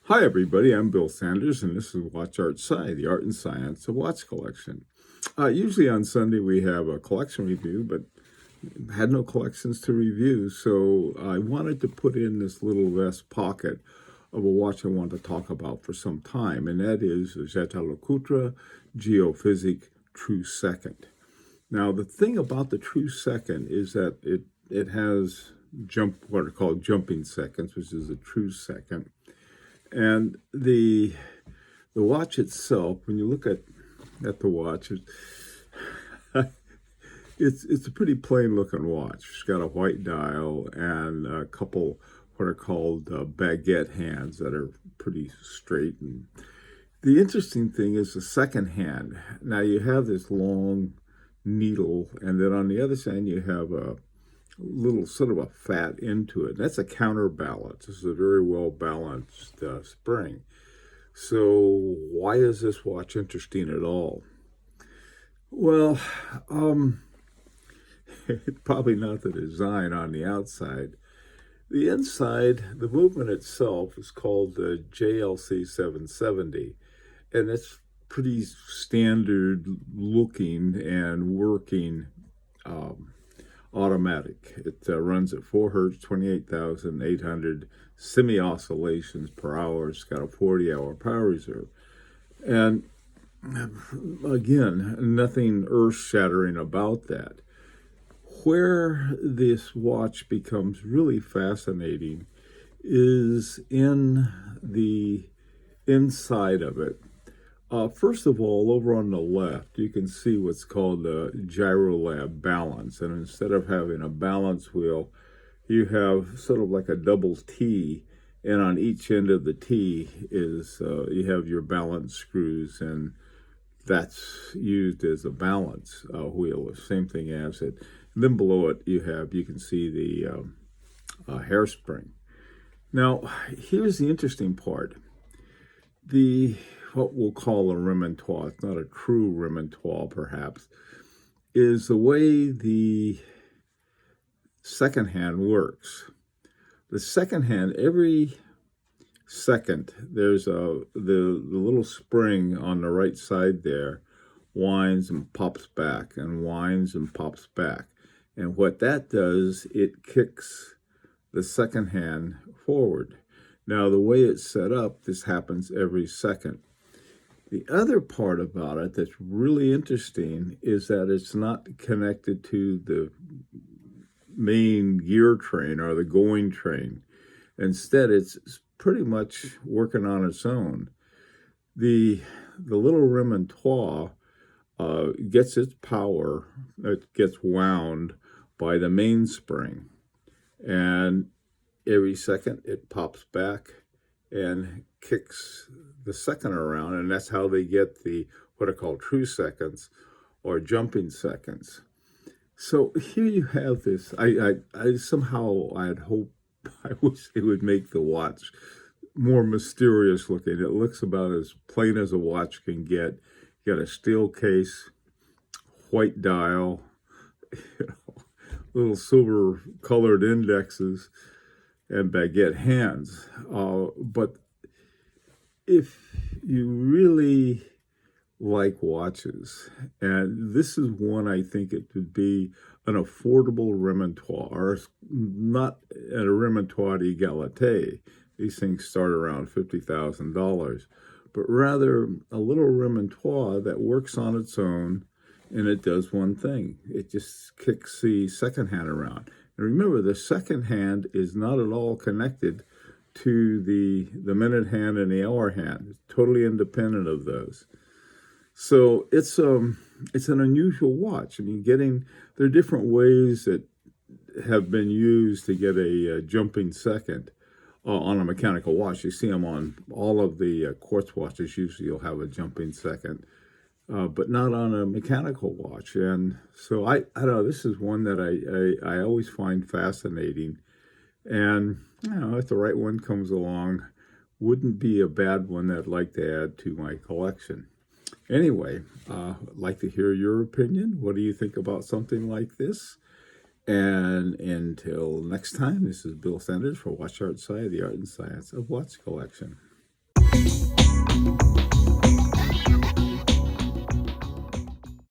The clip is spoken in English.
Hi, everybody. I'm Bill Sanders, and this is Watch Art Sci, the art and science of watch collection. Usually on Sunday we have a collection review, but had no collections to review, so I wanted to put in this little vest pocket of a watch I want to talk about for some time, and that is the Jaeger-LeCoultre Geophysic True Second. Now, the thing about the True Second is that it has what are called jumping seconds, which is a true second. And the watch itself, when you look at the watch, it's a pretty plain looking watch. It's got a white dial and a couple what are called baguette hands that are pretty straight. And the interesting thing is the second hand. Now you have this long needle, and then on the other side you have a little sort of a fat into it. That's a counterbalance. This is a very well balanced spring. So why is this watch interesting at all? Well, probably not the design on the outside. The inside, the movement itself is called the JLC 770, and it's pretty standard looking and working automatic. It runs at 4 hertz, 28,800 semi-oscillations per hour. It's got a 40-hour power reserve. And again, nothing earth-shattering about that. Where this watch becomes really fascinating is in the inside of it. First of all, over on the left, you can see what's called the GyroLab balance. And instead of having a balance wheel, you have sort of like a double T. And on each end of the T is you have your balance screws, and that's used as a balance wheel, the same thing as it. And then below it, you can see the hairspring. Now, here's the interesting part. What we'll call a remontoir, it's not a true remontoir perhaps, is the way the second hand works. The second hand, every second, there's the little spring on the right side there winds and pops back and winds and pops back. And what that does, it kicks the second hand forward. Now, the way it's set up, this happens every second. The other part about it that's really interesting is that it's not connected to the main gear train or the going train. Instead, it's pretty much working on its own. The little remontoir gets its power, it gets wound by the mainspring. And every second it pops back and kicks the second around, and that's how they get the what are called true seconds or jumping seconds. So here you have this. I somehow I'd hope I wish they would make the watch more mysterious looking. It looks about as plain as a watch can get. You got a steel case, white dial, little silver colored indexes, and baguette hands. But if you really like watches, and this is one I think it would be an affordable remontoir, not a remontoir d'égalité. These things start around $50,000, but rather a little remontoir that works on its own, and it does one thing. It just kicks the second hand around. And remember, the second hand is not at all connected to the minute hand and the hour hand. It's totally independent of those. So it's an unusual watch. I mean, there are different ways that have been used to get a jumping second on a mechanical watch. You see them on all of the quartz watches. Usually you'll have a jumping second, but not on a mechanical watch. And so I don't know, this is one that I always find fascinating. And, if the right one comes along, wouldn't be a bad one that I'd like to add to my collection. Anyway, I'd like to hear your opinion. What do you think about something like this? And until next time, this is Bill Sanders for Watch Art Sci, the art and science of watch collection.